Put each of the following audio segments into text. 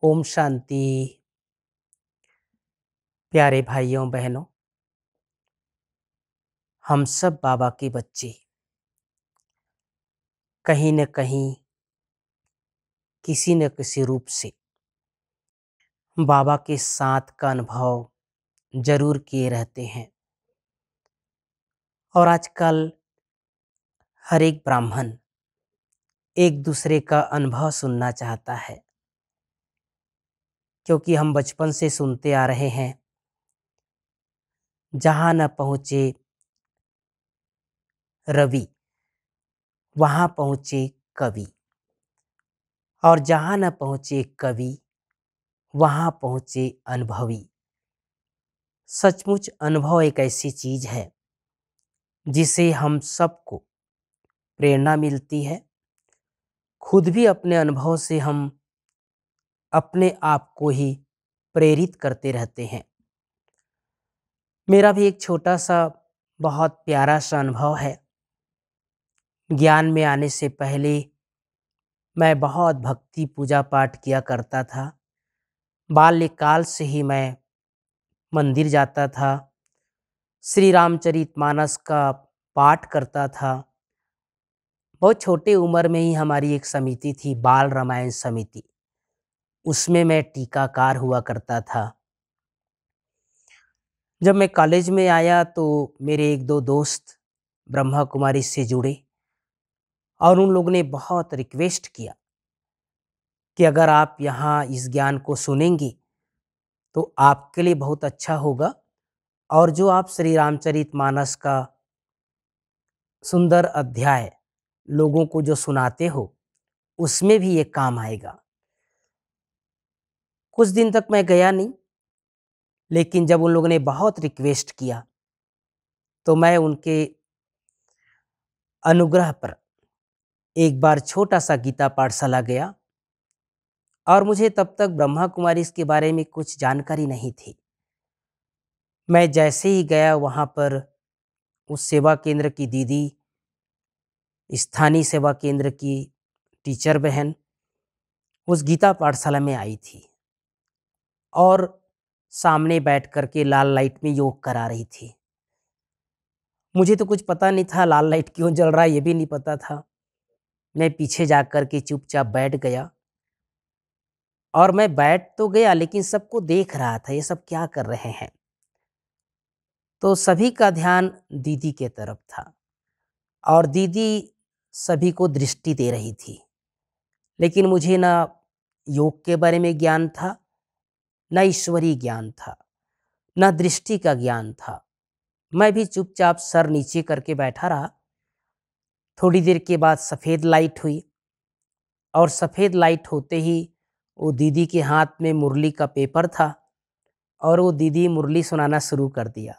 ओम शांति। प्यारे भाइयों बहनों, हम सब बाबा के बच्चे कहीं न कहीं किसी न किसी रूप से बाबा के साथ का अनुभव जरूर किए रहते हैं। और आजकल हर एक ब्राह्मण एक दूसरे का अनुभव सुनना चाहता है, क्योंकि हम बचपन से सुनते आ रहे हैं, जहाँ न पहुँचे रवि वहाँ पहुँचे कवि, और जहाँ न पहुँचे कवि वहाँ पहुँचे अनुभवी। सचमुच अनुभव एक ऐसी चीज है जिसे हम सबको प्रेरणा मिलती है। खुद भी अपने अनुभव से हम अपने आप को ही प्रेरित करते रहते हैं। मेरा भी एक छोटा सा बहुत प्यारा सा अनुभव है। ज्ञान में आने से पहले मैं बहुत भक्ति पूजा पाठ किया करता था। बाल्यकाल से ही मैं मंदिर जाता था, श्री रामचरितमानस का पाठ करता था। बहुत छोटे उम्र में ही हमारी एक समिति थी, बाल रामायण समिति, उसमें मैं टीकाकार हुआ करता था। जब मैं कॉलेज में आया तो मेरे एक दो दोस्त ब्रह्मा कुमारी से जुड़े, और उन लोगों ने बहुत रिक्वेस्ट किया कि अगर आप यहाँ इस ज्ञान को सुनेंगे तो आपके लिए बहुत अच्छा होगा, और जो आप श्री रामचरितमानस का सुंदर अध्याय लोगों को जो सुनाते हो उसमें भी ये काम आएगा। कुछ दिन तक मैं गया नहीं, लेकिन जब उन लोगों ने बहुत रिक्वेस्ट किया तो मैं उनके अनुग्रह पर एक बार छोटा सा गीता पाठशाला गया। और मुझे तब तक ब्रह्मा कुमारी इसके बारे में कुछ जानकारी नहीं थी। मैं जैसे ही गया वहाँ पर उस सेवा केंद्र की दीदी, स्थानीय सेवा केंद्र की टीचर बहन उस गीता पाठशाला में आई थी, और सामने बैठ करके लाल लाइट में योग करा रही थी। मुझे तो कुछ पता नहीं था लाल लाइट क्यों जल रहा है, ये भी नहीं पता था। मैं पीछे जा कर के चुपचाप बैठ गया, और मैं बैठ तो गया लेकिन सबको देख रहा था ये सब क्या कर रहे हैं। तो सभी का ध्यान दीदी के तरफ था, और दीदी सभी को दृष्टि दे रही थी। लेकिन मुझे ना योग के बारे में ज्ञान था, ना ईश्वरीय ज्ञान था, ना दृष्टि का ज्ञान था। मैं भी चुपचाप सर नीचे करके बैठा रहा। थोड़ी देर के बाद सफ़ेद लाइट हुई, और सफ़ेद लाइट होते ही वो दीदी के हाथ में मुरली का पेपर था, और वो दीदी मुरली सुनाना शुरू कर दिया।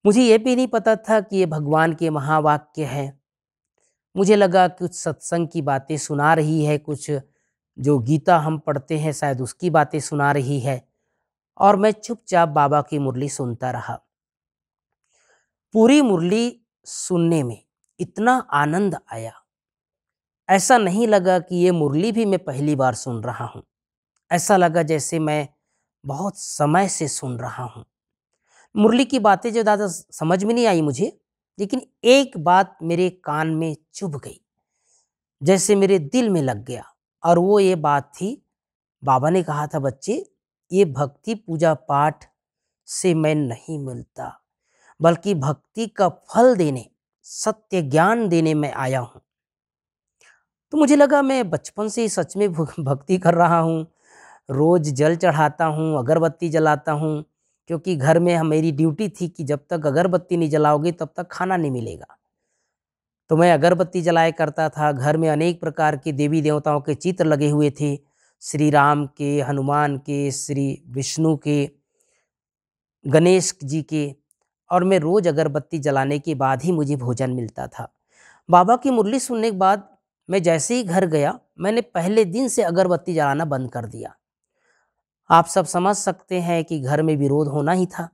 मुझे ये भी नहीं पता था कि ये भगवान के महावाक्य हैं। मुझे लगा कुछ सत्संग की बातें सुना रही है, कुछ जो गीता हम पढ़ते हैं शायद उसकी बातें सुना रही है, और मैं चुपचाप बाबा की मुरली सुनता रहा। पूरी मुरली सुनने में इतना आनंद आया, ऐसा नहीं लगा कि ये मुरली भी मैं पहली बार सुन रहा हूँ। ऐसा लगा जैसे मैं बहुत समय से सुन रहा हूँ। मुरली की बातें जो ज़्यादा समझ में नहीं आई मुझे, लेकिन एक बात मेरे कान में चुभ गई, जैसे मेरे दिल में लग गया। और वो ये बात थी, बाबा ने कहा था, बच्चे ये भक्ति पूजा पाठ से मैं नहीं मिलता, बल्कि भक्ति का फल देने, सत्य ज्ञान देने में आया हूँ। तो मुझे लगा मैं बचपन से ही सच में भक्ति कर रहा हूँ, रोज जल चढ़ाता हूँ, अगरबत्ती जलाता हूँ, क्योंकि घर में मेरी ड्यूटी थी कि जब तक अगरबत्ती नहीं जलाओगे तब तक खाना नहीं मिलेगा। तो मैं अगरबत्ती जलाया करता था। घर में अनेक प्रकार के देवी देवताओं के चित्र लगे हुए थे, श्री राम के, हनुमान के, श्री विष्णु के, गणेश जी के। और मैं रोज अगरबत्ती जलाने के बाद ही मुझे भोजन मिलता था। बाबा की मुरली सुनने के बाद मैं जैसे ही घर गया, मैंने पहले दिन से अगरबत्ती जलाना बंद कर दिया। आप सब समझ सकते हैं कि घर में विरोध होना ही था,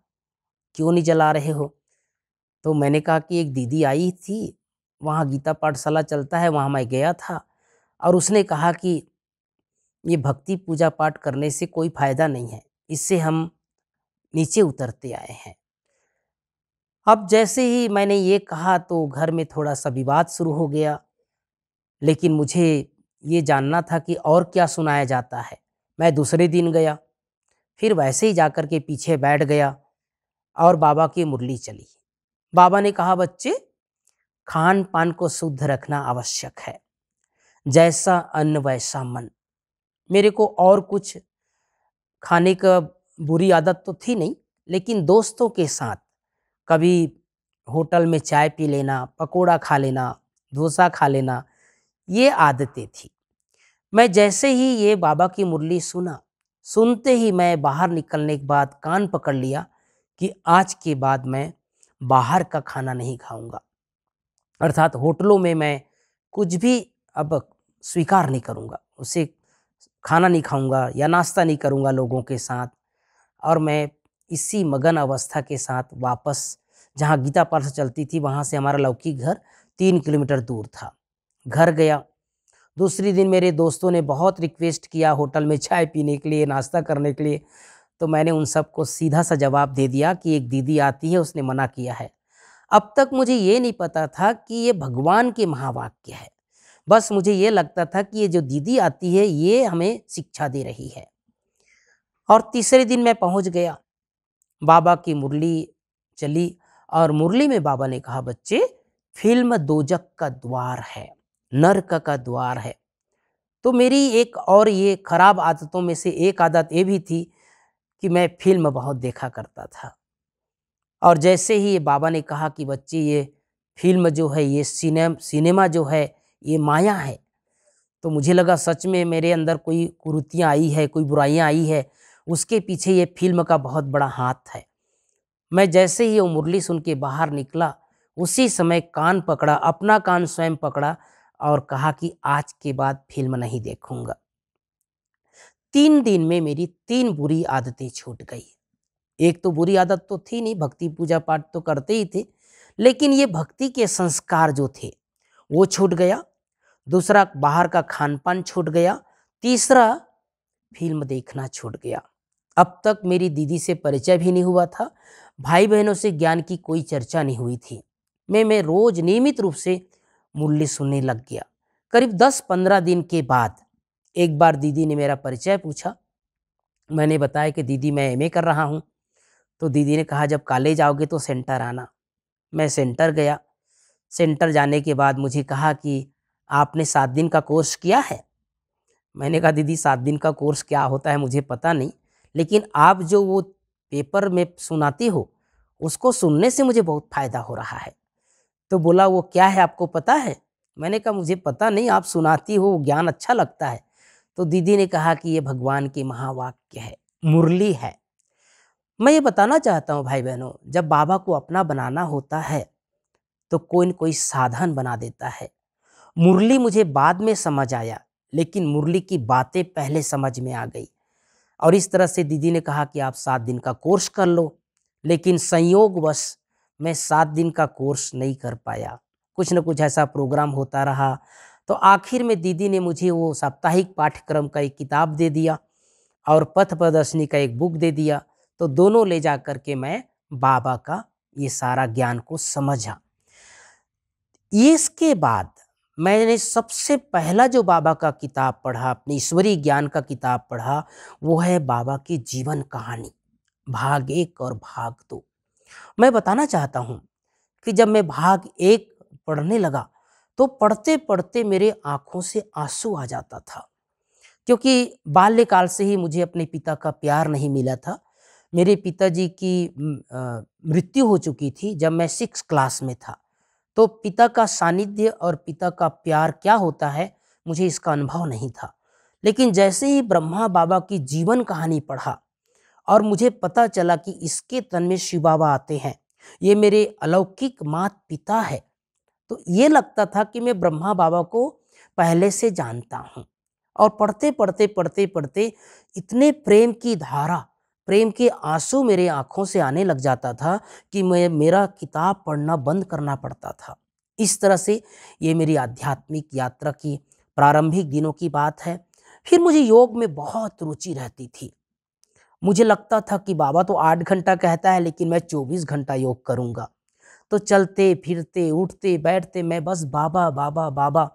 क्यों नहीं जला रहे हो। तो मैंने कहा कि एक दीदी आई थी, वहाँ गीता पाठशाला चलता है, वहाँ मैं गया था, और उसने कहा कि ये भक्ति पूजा पाठ करने से कोई फायदा नहीं है, इससे हम नीचे उतरते आए हैं। अब जैसे ही मैंने ये कहा तो घर में थोड़ा-सा विवाद शुरू हो गया, लेकिन मुझे ये जानना था कि और क्या सुनाया जाता है। मैं दूसरे दिन गया, फिर वैसे ही जाकर के पीछे बैठ गया और बाबा की मुरली चली। बाबा ने कहा, बच्चे, खान-पान को शुद्ध रखना आवश्यक है। जैसा अन्न वैसा मन। मेरे को और कुछ खाने का बुरी आदत तो थी नहीं, लेकिन दोस्तों के साथ कभी होटल में चाय पी लेना, पकोड़ा खा लेना, डोसा खा लेना, ये आदतें थी। मैं जैसे ही ये बाबा की मुरली सुना, सुनते ही मैं बाहर निकलने के बाद कान पकड़ लिया कि आज के बाद मैं बाहर का खाना नहीं खाऊंगा। अर्थात होटलों में मैं कुछ भी अब स्वीकार नहीं करूंगा, उसे खाना नहीं खाऊंगा या नाश्ता नहीं करूंगा लोगों के साथ। और मैं इसी मगन अवस्था के साथ वापस जहाँ गीता पाठ चलती थी, वहाँ से हमारा लौकिक घर 3 किलोमीटर दूर था, घर गया। दूसरी दिन मेरे दोस्तों ने बहुत रिक्वेस्ट किया होटल में चाय पीने के लिए, नाश्ता करने के लिए, तो मैंने उन सबको सीधा सा जवाब दे दिया कि एक दीदी आती है, उसने मना किया है। अब तक मुझे ये नहीं पता था कि ये भगवान के महावाक्य है। बस मुझे ये लगता था कि ये जो दीदी आती है, ये हमें शिक्षा दे रही है। और तीसरे दिन मैं पहुंच गया, बाबा की मुरली चली और मुरली में बाबा ने कहा, बच्चे, फिल्म दोजक का द्वार है, नरक का द्वार है। तो मेरी एक और ये खराब आदतों में से एक आदत ये भी थी कि मैं फिल्म बहुत देखा करता था। और जैसे ही ये बाबा ने कहा कि बच्चे, ये फिल्म जो है, ये सिनेमा जो है, ये माया है, तो मुझे लगा सच में मेरे अंदर कोई कुरीतियाँ आई है, कोई बुराइयाँ आई है, उसके पीछे ये फिल्म का बहुत बड़ा हाथ है। मैं जैसे ही वो मुरली सुन के बाहर निकला, उसी समय कान पकड़ा, अपना कान स्वयं पकड़ा और कहा कि आज के बाद फिल्म नहीं देखूंगा। 3 दिन में मेरी 3 बुरी आदतें छूट गई। एक तो बुरी आदत तो थी नहीं, भक्ति पूजा पाठ तो करते ही थे, लेकिन ये भक्ति के संस्कार जो थे वो छूट गया। दूसरा, बाहर का खान पान छूट गया। तीसरा, फिल्म देखना छूट गया। अब तक मेरी दीदी से परिचय भी नहीं हुआ था, भाई बहनों से ज्ञान की कोई चर्चा नहीं हुई थी। मैं रोज नियमित रूप से मुरली सुनने लग गया। करीब 10-15 दिन के बाद एक बार दीदी ने मेरा परिचय पूछा। मैंने बताया कि दीदी, मैं एमए कर रहा हूँ। तो दीदी ने कहा, जब कॉलेज आओगे तो सेंटर आना। मैं सेंटर गया। सेंटर जाने के बाद मुझे कहा कि आपने 7 दिन का कोर्स किया है। मैंने कहा, दीदी 7 दिन का कोर्स क्या होता है मुझे पता नहीं, लेकिन आप जो वो पेपर में सुनाती हो, उसको सुनने से मुझे बहुत फ़ायदा हो रहा है। तो बोला, वो क्या है आपको पता है? मैंने कहा, मुझे पता नहीं, आप सुनाती हो, ज्ञान अच्छा लगता है। तो दीदी ने कहा कि ये भगवान के महावाक्य है, मुरली है। मैं ये बताना चाहता हूँ भाई बहनों, जब बाबा को अपना बनाना होता है तो कोई न कोई साधन बना देता है। मुरली मुझे बाद में समझ आया, लेकिन मुरली की बातें पहले समझ में आ गई। और इस तरह से दीदी ने कहा कि आप 7 दिन का कोर्स कर लो, लेकिन संयोगवश मैं 7 दिन का कोर्स नहीं कर पाया। कुछ न कुछ ऐसा प्रोग्राम होता रहा, तो आखिर में दीदी ने मुझे वो साप्ताहिक पाठ्यक्रम का एक किताब दे दिया और पथ प्रदर्शनी का एक बुक दे दिया। तो दोनों ले जा कर के मैं बाबा का ये सारा ज्ञान को समझा। इसके बाद मैंने सबसे पहला जो बाबा का किताब पढ़ा, अपने ईश्वरीय ज्ञान का किताब पढ़ा, वो है बाबा की जीवन कहानी, भाग 1 और भाग 2। मैं बताना चाहता हूँ कि जब मैं भाग 1 पढ़ने लगा, तो पढ़ते-पढ़ते मेरे आँखों से आँसू आ जाता था, क्योंकि बाल्यकाल से ही मुझे अपने पिता का प्यार नहीं मिला था। मेरे पिताजी की मृत्यु हो चुकी थी जब मैं 6 क्लास में था। तो पिता का सानिध्य और पिता का प्यार क्या होता है, मुझे इसका अनुभव नहीं था। लेकिन जैसे ही ब्रह्मा बाबा की जीवन कहानी पढ़ा और मुझे पता चला कि इसके तन में शिव बाबा आते हैं, ये मेरे अलौकिक माता पिता है, तो ये लगता था कि मैं ब्रह्मा बाबा को पहले से जानता हूँ। और पढ़ते पढ़ते इतने प्रेम की धारा, प्रेम के आंसू मेरे आंखों से आने लग जाता था कि मेरा किताब पढ़ना बंद करना पड़ता था। इस तरह से ये मेरी आध्यात्मिक यात्रा की प्रारंभिक दिनों की बात है। फिर मुझे योग में बहुत रुचि रहती थी। मुझे लगता था कि बाबा तो 8 घंटा कहता है, लेकिन मैं 24 घंटा योग करूँगा। तो चलते, फिरते, उठते, बैठते मैं बस बाबा, बाबा, बाबा।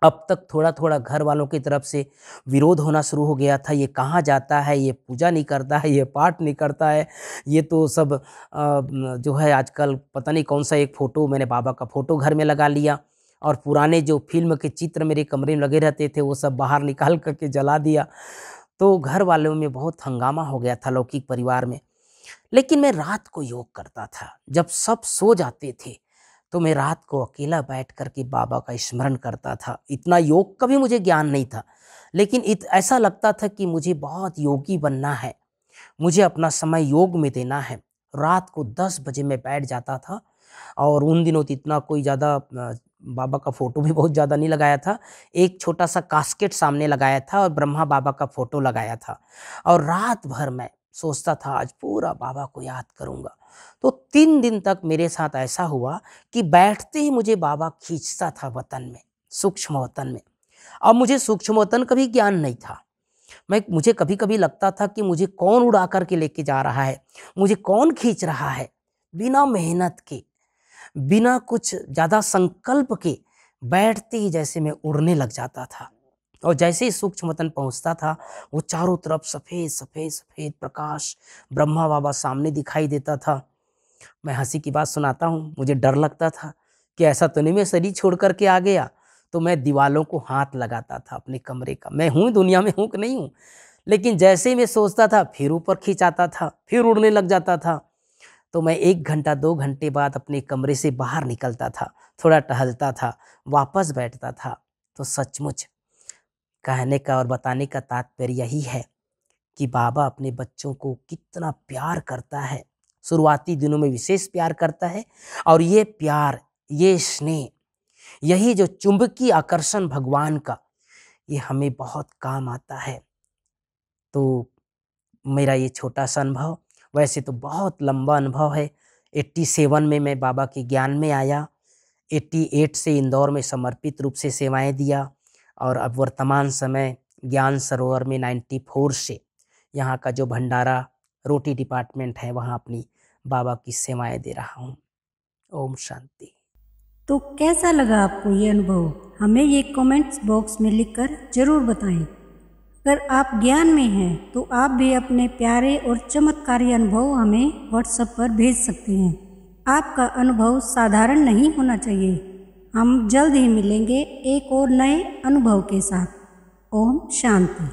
अब तक थोड़ा-थोड़ा घर वालों की तरफ से विरोध होना शुरू हो गया था, ये कहाँ जाता है, ये पूजा नहीं करता है, ये पाठ नहीं करता है, ये तो सब जो है आजकल पता नहीं कौन-सा एक फ़ोटो, मैंने बाबा का फ़ोटो घर में लगा लिया और पुराने जो फ़िल्म के चित्र मेरे कमरे में लगे रहते थे, वो सब बाहर निकाल कर के जला दिया। तो घर वालों में बहुत हंगामा हो गया था लौकिक परिवार में। लेकिन मैं रात को योग करता था। जब सब सो जाते थे, तो मैं रात को अकेला बैठ कर के बाबा का स्मरण करता था। इतना योग का भी मुझे ज्ञान नहीं था, लेकिन ऐसा लगता था कि मुझे बहुत योगी बनना है, मुझे अपना समय योग में देना है। रात को 10 बजे मैं बैठ जाता था और उन दिनों तो इतना कोई ज़्यादा बाबा का फ़ोटो भी बहुत ज़्यादा नहीं लगाया था। एक छोटा-सा कास्केट सामने लगाया था और ब्रह्मा बाबा का फ़ोटो लगाया था और रात भर मैं सोचता था आज पूरा बाबा को याद करूँगा। तो 3 दिन तक मेरे साथ ऐसा हुआ कि बैठते ही मुझे बाबा खींचता था वतन में, सूक्ष्म वतन में। अब मुझे सूक्ष्म वतन का भी ज्ञान नहीं था। मुझे कभी-कभी लगता था कि मुझे कौन उड़ा कर के लेके जा रहा है, मुझे कौन खींच रहा है। बिना मेहनत के, बिना कुछ ज़्यादा संकल्प के, बैठते ही जैसे मैं उड़ने लग जाता था। और जैसे ही सूक्ष्म वतन पहुँचता था, वो चारों तरफ सफ़ेद, सफ़ेद, सफ़ेद प्रकाश ब्रह्मा बाबा सामने दिखाई देता था। मैं हँसी की बात सुनाता हूँ, मुझे डर लगता था कि ऐसा तो नहीं मैं शरीर छोड़ कर के आ गया। तो मैं दीवालों को हाथ लगाता था अपने कमरे का। मैं हूँ दुनिया में, हूँ कि नहीं हूँ? लेकिन जैसे ही मैं सोचता था, फिर ऊपर खींचाता था, फिर उड़ने लग जाता था। तो मैं 1 घंटा 2 घंटे बाद अपने कमरे से बाहर निकलता था, थोड़ा टहलता था, वापस बैठता था। तो सचमुच कहने का और बताने का तात्पर्य यही है कि बाबा अपने बच्चों को कितना प्यार करता है। शुरुआती दिनों में विशेष प्यार करता है और ये प्यार, ये स्नेह, यही जो चुंबकीय आकर्षण भगवान का, ये हमें बहुत काम आता है। तो मेरा ये छोटा-सा अनुभव, वैसे तो बहुत लंबा अनुभव है। 87 में मैं बाबा के ज्ञान में आया, 88 से इंदौर में समर्पित रूप से सेवाएँ दिया और अब वर्तमान समय ज्ञान सरोवर में 94 से यहाँ का जो भंडारा रोटी डिपार्टमेंट है, वहाँ अपनी बाबा की सेवाएँ दे रहा हूँ। ओम शांति। तो कैसा लगा आपको ये अनुभव? हमें ये कमेंट्स बॉक्स में लिखकर ज़रूर बताएं। अगर आप ज्ञान में हैं तो आप भी अपने प्यारे और चमत्कारी अनुभव हमें व्हाट्सएप पर भेज सकते हैं। आपका अनुभव साधारण नहीं होना चाहिए। हम जल्द ही मिलेंगे एक और नए अनुभव के साथ। ओम शांति।